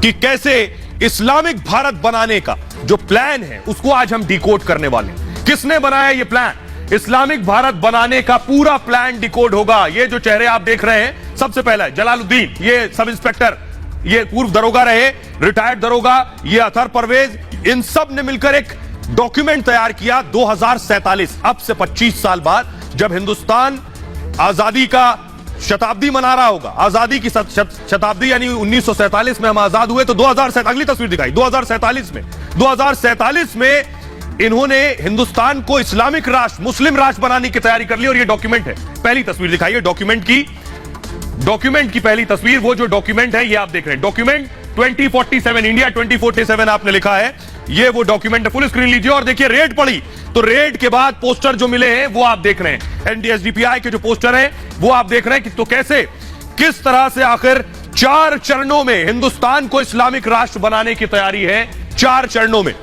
कि कैसे इस्लामिक भारत बनाने का जो प्लान है उसको आज हम डिकोड करने वाले हैं। किसने बनाया ये प्लान? इस्लामिक भारत बनाने का पूरा प्लान डिकोड होगा। ये जो चेहरे आप देख रहे हैं, सबसे पहला जलालुद्दीन, ये सब इंस्पेक्टर, ये पूर्व दरोगा रहे, रिटायर्ड दरोगा, ये अतहर परवेज, इन सब ने मिलकर एक डॉक्यूमेंट तैयार किया 2047, अब से 25 साल बाद, जब हिंदुस्तान आजादी का शताब्दी मना रहा होगा। आजादी की शताब्दी यानी 1947 में हम आजाद हुए, तो 2047, अगली तस्वीर दिखाई, 2047 में इन्होंने हिंदुस्तान को इस्लामिक राष्ट्र, मुस्लिम राष्ट्र बनाने की तैयारी कर ली। और ये डॉक्यूमेंट है, पहली तस्वीर दिखाइए डॉक्यूमेंट की पहली तस्वीर। वो जो डॉक्यूमेंट है ये आप देख रहे हैं, डॉक्यूमेंट 2047, इंडिया 2047 आपने लिखा है, ये वो डॉक्यूमेंट है। फुल स्क्रीन लीजिए और देखिए रेड पड़ी, तो रेड के बाद पोस्टर जो मिले हैं वो आप देख रहे हैं, एनडीएसडीपीआई के जो पोस्टर हैं वो आप देख रहे हैं कि तो कैसे, किस तरह से आखिर 4 चरणों में हिंदुस्तान को इस्लामिक राष्ट्र बनाने की तैयारी है, 4 चरणों में।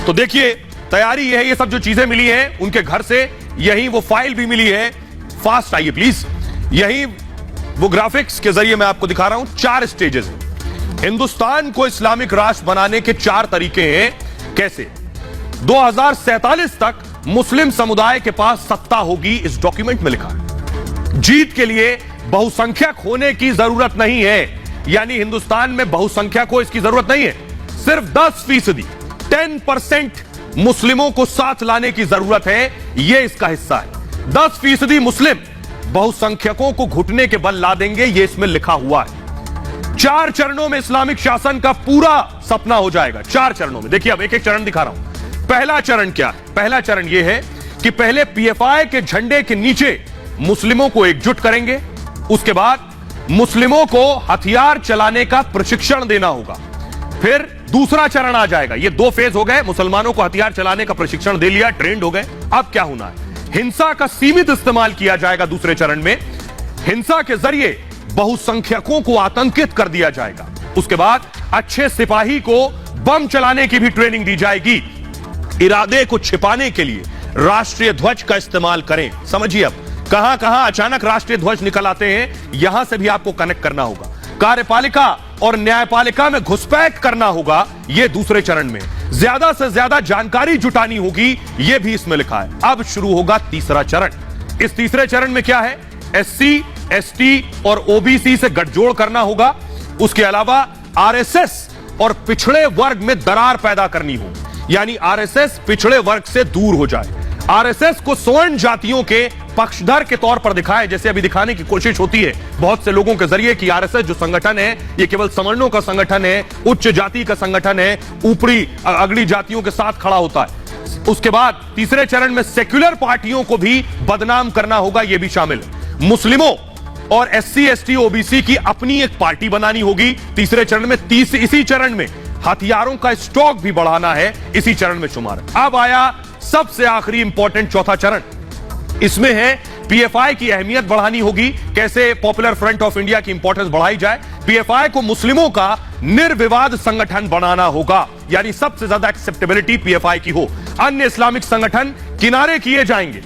तो देखिए तैयारी है, ये सब जो चीजें मिली हैं उनके घर से, यही वो फाइल भी मिली है। फास्ट आइए प्लीज, यही वो ग्राफिक्स के जरिए मैं आपको दिखा रहा हूं। 4 स्टेजेस हैं हिंदुस्तान को इस्लामिक राष्ट्र बनाने के, 4 तरीके हैं कैसे 2047 तक मुस्लिम समुदाय के पास सत्ता होगी, इस डॉक्यूमेंट में लिखा है। जीत के लिए बहुसंख्यक होने की जरूरत नहीं है, यानी हिंदुस्तान में बहुसंख्यक को इसकी जरूरत नहीं है, सिर्फ 10%, 10% मुस्लिमों को साथ लाने की जरूरत है, यह इसका हिस्सा है। 10% मुस्लिम बहुसंख्यकों को घुटने के बल ला देंगे, यह इसमें लिखा हुआ है। 4 चरणों में इस्लामिक शासन का पूरा सपना हो जाएगा, 4 चरणों में। देखिए अब एक एक चरण दिखा रहा हूं। पहला चरण क्या है? पहला चरण यह है कि पहले पीएफआई के झंडे के नीचे मुस्लिमों को एकजुट करेंगे, उसके बाद मुस्लिमों को हथियार चलाने का प्रशिक्षण देना होगा। फिर दूसरा चरण आ जाएगा, ये 2 फेज हो गए, मुसलमानों को हथियार चलाने का प्रशिक्षण दे लिया, ट्रेंड हो गए। अब क्या होना है? हिंसा का सीमित इस्तेमाल किया जाएगा दूसरे चरण में, हिंसा के जरिए बहुसंख्यकों को आतंकित कर दिया जाएगा। उसके बाद अच्छे सिपाही को बम चलाने की भी ट्रेनिंग दी जाएगी। इरादे को छिपाने के लिए राष्ट्रीय ध्वज का इस्तेमाल करें। समझिए अब कहां कहां अचानक राष्ट्रीय ध्वज निकल आते हैं, यहां से भी आपको कनेक्ट करना होगा। कार्यपालिका और न्यायपालिका में घुसपैठ करना होगा, यह दूसरे चरण में। ज्यादा से ज्यादा जानकारी जुटानी होगी, यह भी इसमें लिखा है। अब शुरू होगा तीसरा चरण। इस तीसरे चरण में क्या है? एससी, एसटी और ओबीसी से गठजोड़ करना होगा। उसके अलावा आरएसएस और पिछड़े वर्ग में दरार पैदा करनी हो, यानी आरएसएस पिछड़े वर्ग से दूर हो जाए। आरएसएस को स्वर्ण जातियों के पक्षधर के तौर पर दिखाए, जैसे अभी दिखाने की कोशिश होती है बहुत से लोगों के जरिए कि आरएसएस जो संगठन है ये केवल सवर्णों का संगठन है, उच्च जाति का संगठन है, ऊपरी अगली जातियों के साथ खड़ा होता है। उसके बाद तीसरे चरण में सेक्युलर पार्टियों को भी बदनाम करना होगा, यह भी शामिल है। मुस्लिमों और एससी, एसटी, ओबीसी की अपनी एक पार्टी बनानी होगी तीसरे चरण में। इसी चरण में हथियारों का स्टॉक भी बढ़ाना है, इसी चरण में शुमार। अब आया सबसे आखिरी इंपॉर्टेंट चौथा चरण, इसमें है पीएफआई की अहमियत बढ़ानी होगी, कैसे पॉपुलर फ्रंट ऑफ इंडिया की इंपॉर्टेंस बढ़ाई जाए। पीएफआई को मुस्लिमों का निर्विवाद संगठन बनाना होगा, यानी सबसे ज्यादा एक्सेप्टेबिलिटी पीएफआई की हो, अन्य इस्लामिक संगठन किनारे किए जाएंगे।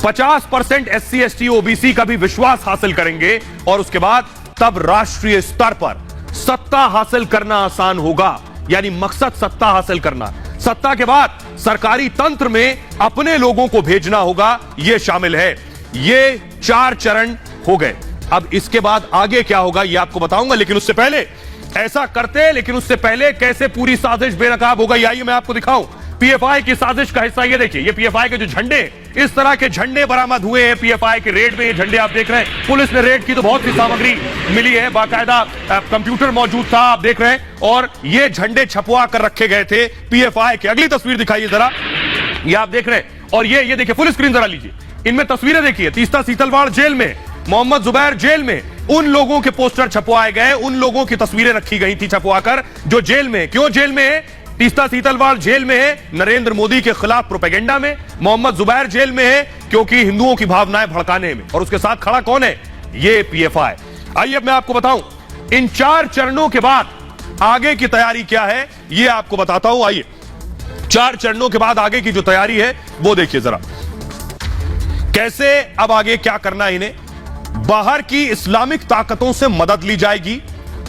50% एससी, एसटी, ओबीसी का भी विश्वास हासिल करेंगे, और उसके बाद तब राष्ट्रीय स्तर पर सत्ता हासिल करना आसान होगा, यानी मकसद सत्ता हासिल करना। सत्ता के बाद सरकारी तंत्र में अपने लोगों को भेजना होगा, यह शामिल है। ये 4 चरण हो गए। अब इसके बाद आगे क्या होगा यह आपको बताऊंगा, लेकिन उससे पहले ऐसा करते, लेकिन उससे पहले कैसे पूरी साजिश बेनकाब हो गई, आइए मैं आपको दिखाऊं। पीएफआई की साजिश का हिस्सा ये देखिए, ये पीएफआई के जो झंडे, इस तरह के झंडे बरामद हुए हैं पीएफआई के रेड में। ये झंडे आप देख रहे हैं, पुलिस ने रेड की तो बहुत सी सामग्री मिली है, बाकायदा कंप्यूटर मौजूद था, आप देख रहे हैं, और ये झंडे छपवा कर रखे गए थे पीएफआई के। अगली तस्वीर दिखाइए जरा, ये आप देख रहे हैं, और ये देखिए फुल स्क्रीन जरा लीजिए, इनमें तस्वीरें देखिए। तीस्ता सीतलवाड़ जेल में, मोहम्मद जुबैर जेल में, उन लोगों के पोस्टर छपवाए गए, उन लोगों की तस्वीरें रखी गई थी छपवाकर जो जेल में। क्यों जेल में है? तीस्ता सीतलवाड़ जेल में है नरेंद्र मोदी के खिलाफ प्रोपेगेंडा में, मोहम्मद जुबैर जेल में है क्योंकि हिंदुओं की भावनाएं भड़काने में, और उसके साथ खड़ा कौन है? ये पीएफआई। आइए अब मैं आपको बताऊं इन 4 चरणों के बाद आगे की तैयारी क्या है, ये आपको बताता हूं। आइए 4 चरणों के बाद आगे की जो तैयारी है वो देखिए जरा, कैसे अब आगे क्या करना है इन्हें। बाहर की इस्लामिक ताकतों से मदद ली जाएगी,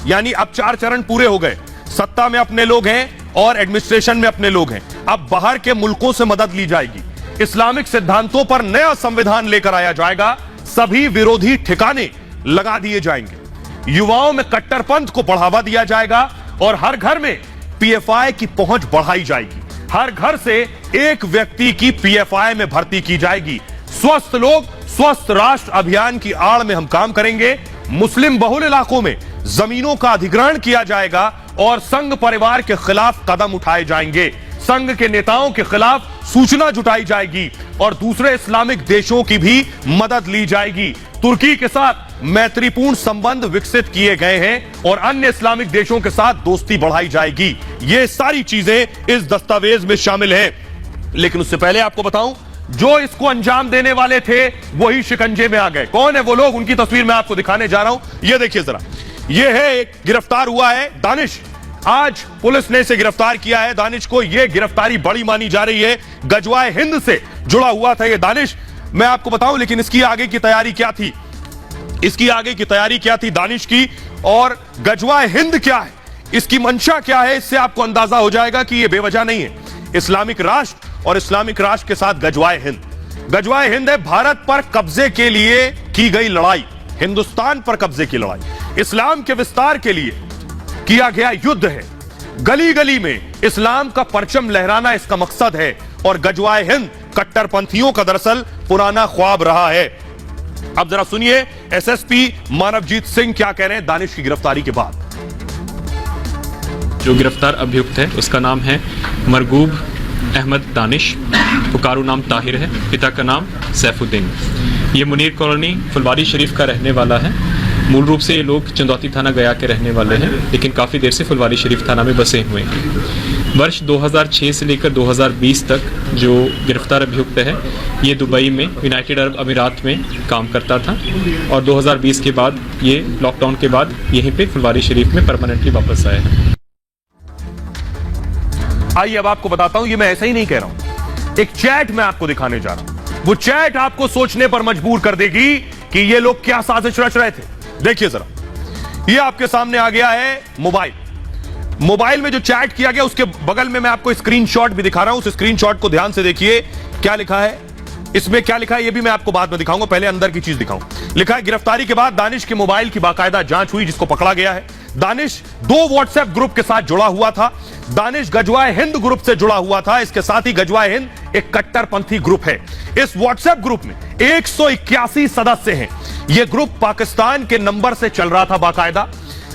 यानी अब 4 चरण पूरे हो गए। सत्ता में अपने लोग हैं और एडमिनिस्ट्रेशन में अपने लोग हैं। अब बाहर के मुल्कों से मदद ली जाएगी। इस्लामिक सिद्धांतों पर नया संविधान लेकर आया जाएगा। सभी विरोधी ठिकाने लगा दिए जाएंगे। युवाओं में कट्टरपंथ को बढ़ावा दिया जाएगा और हर घर में पीएफआई की पहुंच बढ़ाई जाएगी। हर घर से एक व्यक्ति की पीएफआई में भर्ती की जाएगी। स्वस्थ लोग स्वस्थ राष्ट्र अभियान की आड़ में हम काम करेंगे। मुस्लिम बहुल इलाकों में जमीनों का अधिग्रहण किया जाएगा और संघ परिवार के खिलाफ कदम उठाए जाएंगे। संघ के नेताओं के खिलाफ सूचना जुटाई जाएगी और दूसरे इस्लामिक देशों की भी मदद ली जाएगी। तुर्की के साथ मैत्रीपूर्ण संबंध विकसित किए गए हैं और अन्य इस्लामिक देशों के साथ दोस्ती बढ़ाई जाएगी। ये सारी चीजें इस दस्तावेज में शामिल हैं। लेकिन उससे पहले आपको बताऊं, जो इसको अंजाम देने वाले थे वही शिकंजे में आ गए। कौन है वो लोग? उनकी तस्वीर मैं आपको दिखाने जा रहा हूं। ये देखिए जरा, ये है एक गिरफ्तार हुआ है दानिश। आज पुलिस ने इसे गिरफ्तार किया है दानिश को। यह गिरफ्तारी बड़ी मानी जा रही है। गजवाए हिंद से जुड़ा हुआ था यह दानिश। मैं आपको बताऊं लेकिन इसकी आगे की तैयारी क्या थी, इसकी आगे की तैयारी क्या थी दानिश की, और गजवाए हिंद क्या है, इसकी मंशा क्या है, इससे आपको अंदाजा हो जाएगा कि यह बेवजह नहीं है। इस्लामिक राष्ट्र और इस्लामिक राष्ट्र के साथ गजवाए हिंद। गजवाए हिंद है भारत पर कब्जे के लिए की गई लड़ाई, हिंदुस्तान पर कब्जे की लड़ाई, इस्लाम के विस्तार के लिए किया गया युद्ध है। गली गली में इस्लाम का परचम लहराना इसका मकसद है और गजवाए हिंद कट्टरपंथियों का दरअसल पुराना ख्वाब रहा है। अब जरा सुनिए एसएसपी मानवजीत सिंह क्या कह रहे हैं दानिश की गिरफ्तारी के बाद। जो गिरफ्तार अभियुक्त है उसका नाम है मरगूब अहमद दानिश। पुकारू नाम ताहिर है। पिता का नाम सैफुद्दीन। ये मुनीर कॉलोनी फुलवारी शरीफ का रहने वाला है। मूल रूप से ये लोग चंदौती थाना गया के रहने वाले हैं, लेकिन काफ़ी देर से फुलवारी शरीफ थाना में बसे हुए हैं। वर्ष 2006 से लेकर 2020 तक जो गिरफ्तार अभियुक्त है ये दुबई में यूनाइटेड अरब अमीरात में काम करता था और 2020 के बाद ये लॉकडाउन के बाद यहीं पे फुलवारी शरीफ में परमानेंटली वापस आए हैं। आइए अब आपको बताता हूं, ये मैं ऐसा ही नहीं कह रहा हूं। एक चैट मैं आपको दिखाने जा रहा हूं। वो चैट आपको सोचने पर मजबूर कर देगी कि ये लोग क्या साजिश रच रहे थे। देखिए जरा, ये आपके सामने आ गया है मोबाइल में जो चैट किया गया उसके बगल में मैं आपको स्क्रीनशॉट भी दिखा रहा हूं। उस स्क्रीनशॉट को ध्यान से देखिए, क्या लिखा है इसमें, क्या लिखा है ये भी मैं आपको बाद में दिखाऊंगा। पहले अंदर की चीज दिखाऊं। लिखा है गिरफ्तारी के बाद दानिश के मोबाइल की बाकायदा जांच हुई जिसको पकड़ा गया है। दानिश 2 व्हाट्सएप ग्रुप के साथ जुड़ा हुआ था। दानिश गजवाए हिंद ग्रुप से जुड़ा हुआ था। इसके साथ ही गजवाए हिंद एक कट्टरपंथी ग्रुप है। इस व्हाट्सएप ग्रुप में 181 सदस्य हैं। यह ग्रुप पाकिस्तान के नंबर से चल रहा था बाकायदा।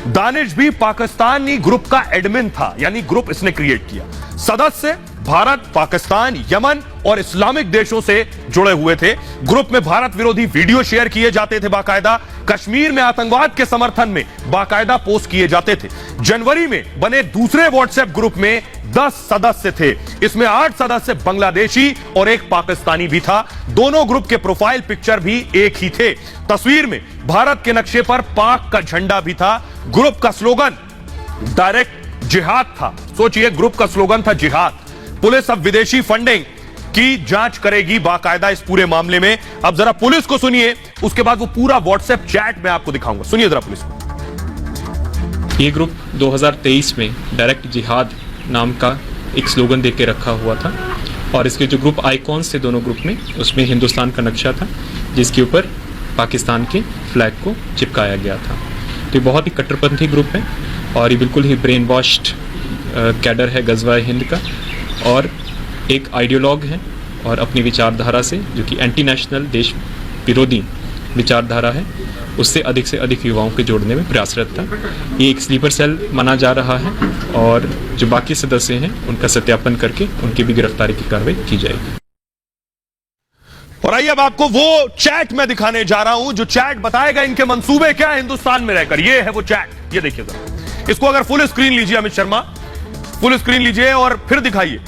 दानिश भी पाकिस्तानी ग्रुप का एडमिन था, यानी ग्रुप इसने क्रिएट किया। सदस्य भारत, पाकिस्तान, यमन और इस्लामिक देशों से जुड़े हुए थे। ग्रुप में भारत विरोधी वीडियो शेयर किए जाते थे बाकायदा। कश्मीर में आतंकवाद के समर्थन में बाकायदा पोस्ट किए जाते थे। जनवरी में बने दूसरे व्हाट्सएप ग्रुप में 10 सदस्य थे। इसमें 8 सदस्य बांग्लादेशी और एक पाकिस्तानी भी था। दोनों ग्रुप के प्रोफाइल पिक्चर भी एक ही थे। तस्वीर में भारत के नक्शे पर पाक का झंडा भी था। ग्रुप का स्लोगन डायरेक्ट जिहाद था। सोचिए, ग्रुप का स्लोगन था जिहाद। पुलिस अब विदेशी फंडिंग की जांच करेगी बाकायदा इस पूरे मामले में। अब जरा पुलिस को सुनिए, उसके बाद वो पूरा व्हाट्सएप चैट में आपको दिखाऊंगा। सुनिए जरा पुलिस को। ये ग्रुप 2023 में डायरेक्ट जिहाद नाम का एक स्लोगन देके रखा हुआ था और इसके जो ग्रुप आइकॉन्स थे दोनों ग्रुप में, उसमें हिंदुस्तान का नक्शा था जिसके ऊपर पाकिस्तान के फ्लैग को चिपकाया गया था। तो ये बहुत ही कट्टरपंथी ग्रुप है और ये बिल्कुल ही ब्रेन वॉश्ड कैडर है गजवाए हिंद का और एक आइडियोलॉग है और अपनी विचारधारा से, जो कि एंटी नेशनल देश विरोधी विचारधारा है, उससे से अधिक युवाओं के जोड़ने में प्रयासरत था। ये एक स्लीपर सेल माना जा रहा है और जो बाकी सदस्य हैं उनका सत्यापन करके उनकी भी गिरफ्तारी की कार्रवाई की जाएगी। और आइए अब आपको वो चैट में दिखाने जा रहा हूं जो चैट बताएगा इनके मंसूबे क्या है हिंदुस्तान में रहकर। ये है वो चैट, ये देखिए जरा। इसको अगर फुल स्क्रीन लीजिए अमित शर्मा, फुल स्क्रीन लीजिए और फिर दिखाइए।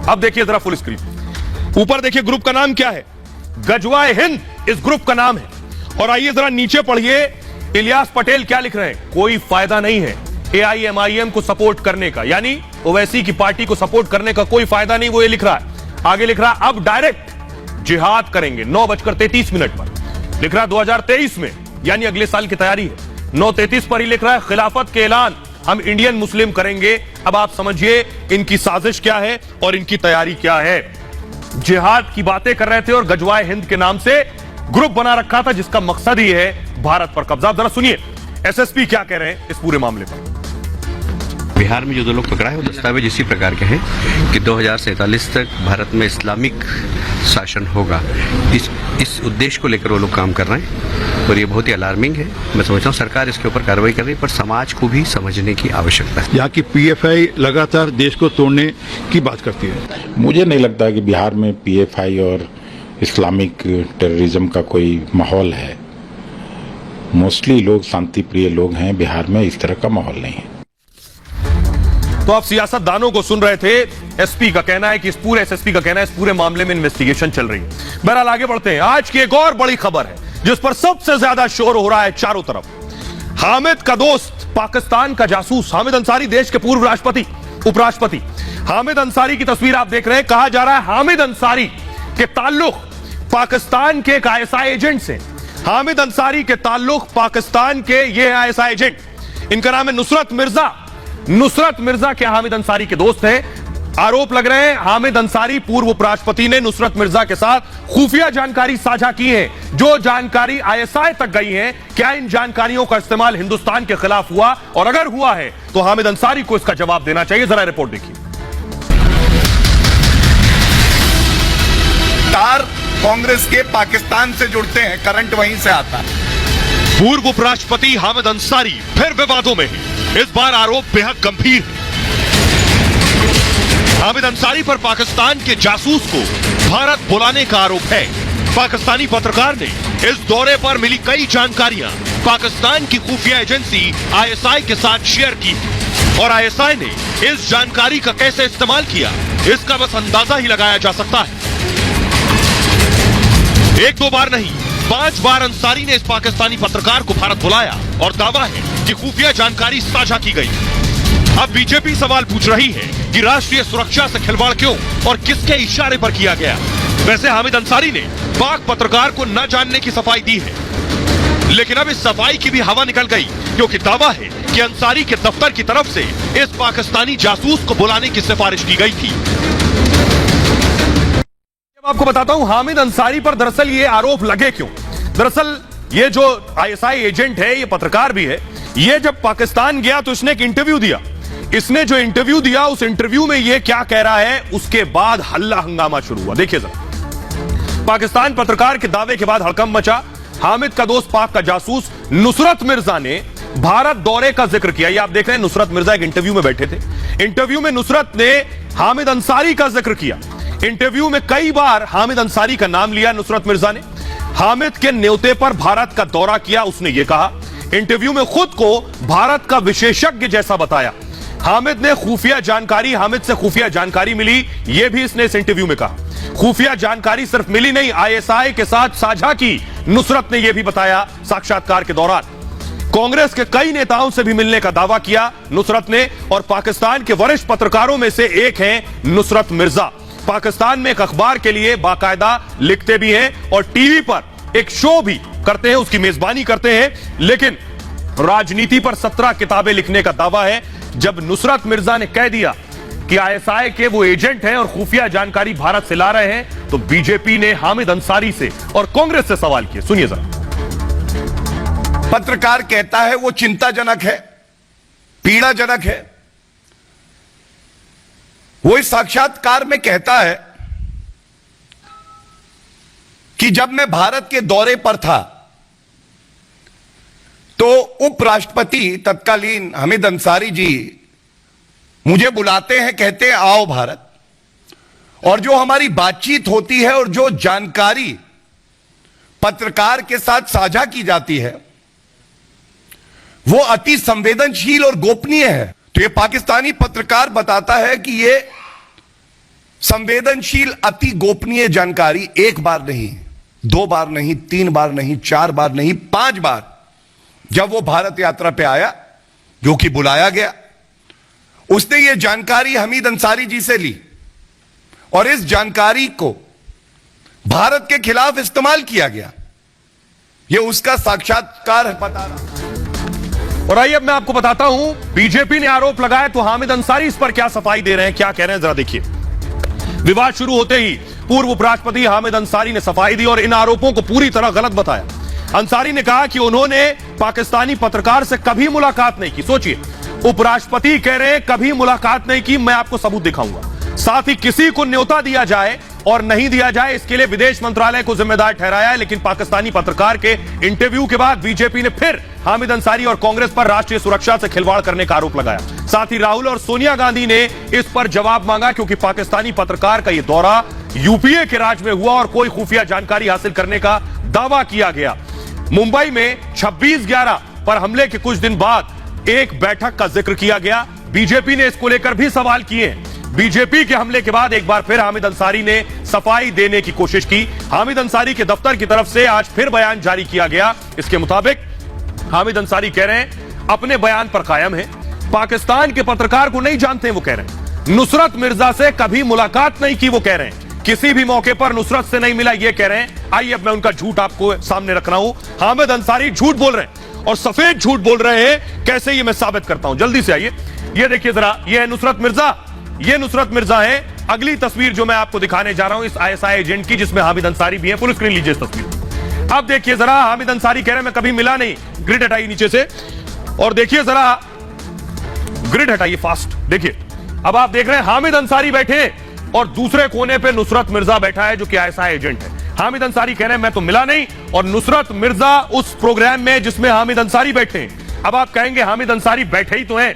अब देखिए जरा फुल स्क्रीन। ऊपर देखिए ग्रुप का नाम क्या है, गजवाए हिंद इस ग्रुप का नाम है। और आइए जरा नीचे पढ़िए, इलियास पटेल क्या लिख रहे हैं, कोई फायदा नहीं है AIMIM को सपोर्ट करने का, यानी ओवैसी की पार्टी को सपोर्ट करने का कोई फायदा नहीं, वो ये लिख रहा है। आगे लिख रहा है अब डायरेक्ट जिहाद करेंगे 9:33 पर। लिख रहा है 2023 में, यानी अगले साल की तैयारी है। 933 पर ही लिख रहा है खिलाफत के ऐलान हम इंडियन मुस्लिम करेंगे। अब आप समझिए इनकी साजिश क्या है और इनकी तैयारी क्या है। जिहाद की बातें कर रहे थे और गजवाए हिंद के नाम से ग्रुप बना रखा था जिसका मकसद ही है भारत पर कब्जा। जरा सुनिए एसएसपी क्या कह रहे हैं इस पूरे मामले पर। बिहार में जो 2 लोग पकड़ा है वो दस्तावेज इसी प्रकार के हैं कि 2047 तक भारत में इस्लामिक शासन होगा। इस उद्देश्य को लेकर वो लोग काम कर रहे हैं और ये बहुत ही अलार्मिंग है। मैं समझता हूँ सरकार इसके ऊपर कार्रवाई कर रही है, पर समाज को भी समझने की आवश्यकता है। यहाँ की पीएफआई लगातार देश को तोड़ने की बात करती है। मुझे नहीं लगता कि बिहार में पीएफआई और इस्लामिक टेररिज्म का कोई माहौल है। मोस्टली लोग शांति प्रिय लोग हैं, बिहार में इस तरह का माहौल नहीं है। तो आप सियासतदानों को सुन रहे थे। एसपी का कहना है कि इस पूरे मामले में इन्वेस्टिगेशन चल रही है। बहरहाल आगे बढ़ते हैं। आज की एक और बड़ी खबर है जिस पर सबसे ज्यादा शोर हो रहा है चारों तरफ। हामिद का दोस्त पाकिस्तान का जासूस हामिद अंसारी, देश के पूर्व राष्ट्रपति उपराष्ट्रपति हामिद अंसारी की तस्वीर आप देख रहे हैं। कहा जा रहा है हामिद अंसारी के ताल्लुक पाकिस्तान के एक आईएसआई एजेंट से। हामिद अंसारी के ताल्लुक पाकिस्तान के ये आईएसआई एजेंट, इनका नाम है नुसरत मिर्जा। नुसरत मिर्जा के हामिद अंसारी के दोस्त हैं। आरोप लग रहे हैं हामिद अंसारी पूर्व उपराष्ट्रपति ने नुसरत मिर्जा के साथ खुफिया जानकारी साझा की है, जो जानकारी आईएसआई तक गई है। क्या इन जानकारियों का इस्तेमाल हिंदुस्तान के खिलाफ हुआ, और अगर हुआ है तो हामिद अंसारी को इसका जवाब देना चाहिए। जरा रिपोर्ट देखिए। तार कांग्रेस के पाकिस्तान से जुड़ते हैं, करंट वहीं से आता है। पूर्व उपराष्ट्रपति हामिद अंसारी फिर विवादों में है। इस बार आरोप बेहद गंभीर है। हामिद अंसारी पर पाकिस्तान के जासूस को भारत बुलाने का आरोप है। पाकिस्तानी पत्रकार ने इस दौरे पर मिली कई जानकारियां पाकिस्तान की खुफिया एजेंसी आईएसआई के साथ शेयर की, और आईएसआई ने इस जानकारी का कैसे इस्तेमाल किया इसका बस अंदाजा ही लगाया जा सकता है। 1-2 बार नहीं, 5 बार अंसारी ने इस पाकिस्तानी पत्रकार को भारत बुलाया और दावा है कि खुफिया जानकारी साझा की गई। अब बीजेपी सवाल पूछ रही है कि राष्ट्रीय सुरक्षा से खिलवाड़ क्यों और किसके इशारे पर किया गया। वैसे हामिद अंसारी ने पाक पत्रकार को न जानने की सफाई दी है, लेकिन अब इस सफाई की भी हवा निकल गई, क्योंकि दावा है कि अंसारी के दफ्तर की तरफ से इस पाकिस्तानी जासूस को बुलाने की सिफारिश की गई थी। आपको बताता हूं हामिद अंसारी पर दरअसल ये आरोप लगे क्यों। दरअसल ये जो आईएसआई एजेंट है, ये पत्रकार भी है, ये जब पाकिस्तान गया तो इसने एक इंटरव्यू दिया। इसने जो इंटरव्यू दिया उस इंटरव्यू में ये क्या कह रहा है, उसके बाद हल्ला हंगामा शुरू हुआ। देखिए जरा। पाकिस्तान पत्रकार के दावे के बाद हड़कंप मचा। हामिद का दोस्त पाक का जासूस नुसरत मिर्जा ने भारत दौरे का जिक्र किया। ये आप देख रहे हैं नुसरत मिर्जा एक इंटरव्यू में बैठे थे। इंटरव्यू में नुसरत ने हामिद अंसारी का जिक्र किया। इंटरव्यू में कई बार हामिद अंसारी का नाम लिया नुसरत मिर्जा ने। हामिद के न्योते पर भारत का दौरा किया, उसने यह कहा। इंटरव्यू में खुद को भारत का विशेषज्ञ जैसा बताया। हामिद से खुफिया जानकारी मिली, यह भी इसने इस इंटरव्यू में कहा। खुफिया जानकारी सिर्फ मिली नहीं, आईएसआई के साथ साझा की नुसरत ने यह भी बताया साक्षात्कार के दौरान। कांग्रेस के कई नेताओं से भी मिलने का दावा किया नुसरत ने, और पाकिस्तान के वरिष्ठ पत्रकारों में से एक हैं नुसरत मिर्जा। पाकिस्तान में एक अखबार के लिए बाकायदा लिखते भी हैं और टीवी पर एक शो भी करते हैं, उसकी मेजबानी करते हैं। लेकिन राजनीति पर 17 किताबें लिखने का दावा है। जब नुसरत मिर्जा ने कह दिया कि आईएसआई के वो एजेंट हैं और खुफिया जानकारी भारत से ला रहे हैं, तो बीजेपी ने हामिद अंसारी से और कांग्रेस से सवाल किए। सुनिए जरा। पत्रकार कहता है वो चिंताजनक है, पीड़ाजनक है। वो इस साक्षात्कार में कहता है कि जब मैं भारत के दौरे पर था तो उपराष्ट्रपति तत्कालीन हामिद अंसारी जी मुझे बुलाते हैं, कहते हैं आओ भारत, और जो हमारी बातचीत होती है और जो जानकारी पत्रकार के साथ साझा की जाती है वो अति संवेदनशील और गोपनीय है। तो ये पाकिस्तानी पत्रकार बताता है कि ये संवेदनशील अति गोपनीय जानकारी 1 बार नहीं, 2 बार नहीं, 3 बार नहीं, 4 बार नहीं, 5 बार जब वो भारत यात्रा पे आया, जो कि बुलाया गया, उसने ये जानकारी हामिद अंसारी जी से ली और इस जानकारी को भारत के खिलाफ इस्तेमाल किया गया। ये उसका साक्षात्कार बता रहा। और आइए अब मैं आपको बताता हूं, बीजेपी ने आरोप लगाया तो हामिद अंसारी इस पर क्या सफाई दे रहे हैं, क्या कह रहे हैं, जरा देखिए। विवाद शुरू होते ही पूर्व उपराष्ट्रपति हामिद अंसारी ने सफाई दी और इन आरोपों को पूरी तरह गलत बताया। अंसारी ने कहा कि उन्होंने पाकिस्तानी पत्रकार से कभी मुलाकात नहीं की। सोचिए, उपराष्ट्रपति कह रहे हैं कभी मुलाकात नहीं की, मैं आपको सबूत दिखाऊंगा। साथ ही किसी को न्योता दिया जाए और नहीं दिया जाए, इसके लिए विदेश मंत्रालय को जिम्मेदार ठहराया है। लेकिन पाकिस्तानी पत्रकार के इंटरव्यू के बाद बीजेपी ने फिर हामिद अंसारी और कांग्रेस पर राष्ट्रीय सुरक्षा से खिलवाड़ करने का आरोप लगाया। साथ ही राहुल और सोनिया गांधी ने इस पर जवाब मांगा, क्योंकि पाकिस्तानी पत्रकार का यह दौरा यूपीए के राज में हुआ और कोई खुफिया जानकारी हासिल करने का दावा किया गया। मुंबई में 26/11 पर हमले के कुछ दिन बाद एक बैठक का जिक्र किया गया। बीजेपी ने इसको लेकर भी सवाल किए। बीजेपी के हमले के बाद एक बार फिर हामिद अंसारी ने सफाई देने की कोशिश की। हामिद अंसारी के दफ्तर की तरफ से आज फिर बयान जारी किया गया। इसके मुताबिक हामिद अंसारी कह रहे हैं अपने बयान पर कायम है, पाकिस्तान के पत्रकार को नहीं जानते, वो कह रहे हैं नुसरत मिर्जा से कभी मुलाकात नहीं की, वो कह रहे हैं किसी भी मौके पर नुसरत से नहीं मिला, ये कह रहे हैं। आइए अब मैं उनका झूठ आपको सामने रख रहा हूं। हामिद अंसारी झूठ बोल रहे हैं और सफेद झूठ बोल रहे हैं। कैसे, ये मैं साबित करता हूं, जल्दी से आइए। ये देखिए जरा, ये है नुसरत मिर्जा, ये नुसरत मिर्जा है। अगली तस्वीर जो मैं आपको दिखाने जा रहा हूं इस आईएसआई एजेंट की, जिसमें हामिद अंसारी भी है। फुल स्क्रीन लीजिए इस तस्वीर। अब देखिए जरा, हामिद अंसारी कह रहे हैं मैं कभी मिला नहीं, ग्रिड हटाइए नीचे से, और देखिए जरा, ग्रिड हटाइए फास्ट। देखिए अब आप देख रहे हैं हामिद अंसारी बैठे और दूसरे कोने पे नुसरत मिर्जा बैठा है, जो कि आईएसआई एजेंट है। हामिद अंसारी कह रहे हैं मैं तो मिला नहीं, और नुसरत मिर्जा उस प्रोग्राम में जिसमें हामिद अंसारी बैठे हैं। अब आप कहेंगे हामिद अंसारी बैठे ही तो हैं,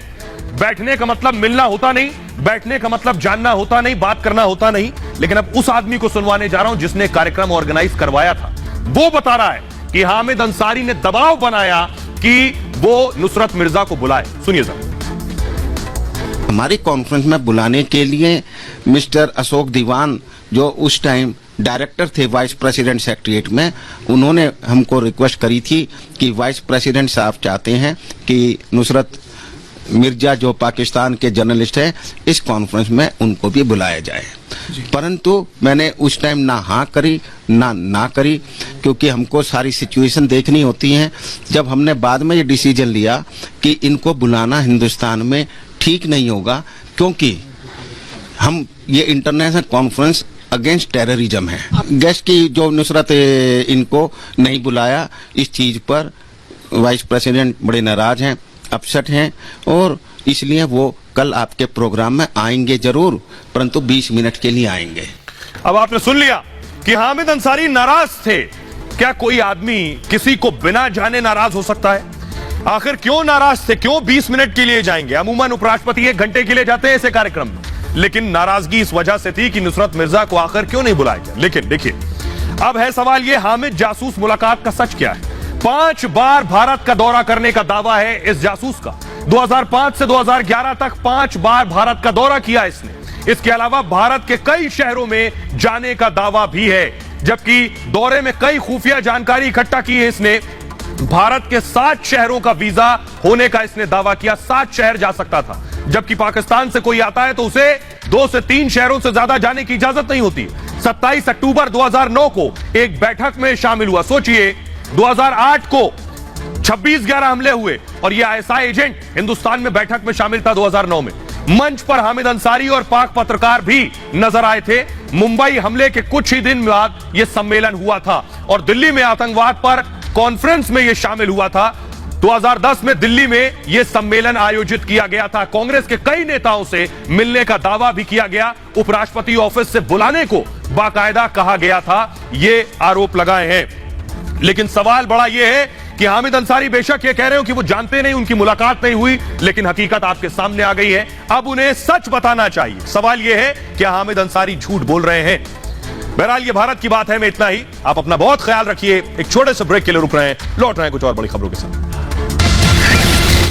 बैठने का मतलब मिलना होता नहीं, बैठने का मतलब जानना होता नहीं, बात करना होता नहीं। लेकिन अब उस आदमी को सुनवाने जा रहा हूं जिसने कार्यक्रम ऑर्गेनाइज करवाया था। वो बता रहा है कि हामिद अंसारी ने दबाव बनाया कि वो नुसरत मिर्जा को बुलाए। सुनिए जरा। हमारी कॉन्फ्रेंस में बुलाने के लिए मिस्टर अशोक दीवान, जो उस टाइम डायरेक्टर थे वाइस प्रेसिडेंट सेक्रेटरीट में, उन्होंने हमको रिक्वेस्ट करी थी कि वाइस प्रेसिडेंट साहब चाहते हैं कि नुसरत मिर्जा जो पाकिस्तान के जर्नलिस्ट हैं, इस कॉन्फ्रेंस में उनको भी बुलाया जाए। परंतु मैंने उस टाइम ना हाँ करी ना करी, क्योंकि हमको सारी सिचुएशन देखनी होती है। जब हमने बाद में ये डिसीजन लिया कि इनको बुलाना हिंदुस्तान में ठीक नहीं होगा, क्योंकि हम ये इंटरनेशनल कॉन्फ्रेंस अगेंस्ट टेररिज्म है। गेस्ट की जो नुसरत इनको नहीं बुलाया, इस चीज पर वाइस प्रेसिडेंट बड़े नाराज हैं, अपसेट हैं, और इसलिए वो कल आपके प्रोग्राम में आएंगे जरूर, परंतु 20 मिनट के लिए आएंगे। अब आपने सुन लिया कि हामिद अंसारी नाराज थे। क्या कोई आदमी किसी को बिना जाने नाराज हो सकता है? आखिर क्यों नाराज थे, क्यों 20 मिनट के लिए जाएंगे? अमूमन उपराष्ट्रपति 1 घंटे के लिए जाते हैं ऐसे कार्यक्रम में, लेकिन नाराजगी इस वजह से थी कि नुसरत मिर्जा को आखिर क्यों नहीं बुलाया गया। लेकिन देखिए, अब है सवाल ये, हामिद जासूस मुलाकात का सच क्या है? 5 बार भारत का दौरा करने का दावा है इस जासूस का। 2005 से 2011 तक 5 बार भारत का दौरा किया इसने। इसके अलावा भारत के कई शहरों में जाने का दावा भी है, जबकि दौरे में कई खुफिया जानकारी इकट्ठा की है इसने। भारत के 7 शहरों का वीजा होने का इसने दावा किया, 7 शहर जा सकता था, जबकि पाकिस्तान से कोई आता है तो उसे 2 से 3 शहरों से ज्यादा जाने की इजाजत नहीं होती। 27 अक्टूबर 2009 को एक बैठक में शामिल हुआ। सोचिए, 2008 को 26/11 हमले हुए और यह आईएसआई एजेंट हिंदुस्तान में बैठक में शामिल था 2009 में। मंच पर हामिद अंसारी और पाक पत्रकार भी नजर आए थे। मुंबई हमले के कुछ ही दिन बाद यह सम्मेलन हुआ था और दिल्ली में आतंकवाद पर कॉन्फ्रेंस में यह शामिल हुआ था। 2010 में दिल्ली में यह सम्मेलन आयोजित किया गया था। कांग्रेस के कई नेताओं से मिलने का दावा भी किया गया। उपराष्ट्रपति ऑफिस से बुलाने को बाकायदा कहा गया था, ये आरोप लगाए हैं। लेकिन सवाल बड़ा यह है कि हामिद अंसारी बेशक ये कह रहे हो कि वो जानते नहीं, उनकी मुलाकात नहीं हुई, लेकिन हकीकत आपके सामने आ गई है। अब उन्हें सच बताना चाहिए। सवाल यह है कि हामिद अंसारी झूठ बोल रहे हैं। बहरहाल ये भारत की बात है में इतना ही। आप अपना बहुत ख्याल रखिए। एक छोटे से ब्रेक के लिए रुक रहे हैं, लौट रहे हैं कुछ और बड़ी खबरों के साथ।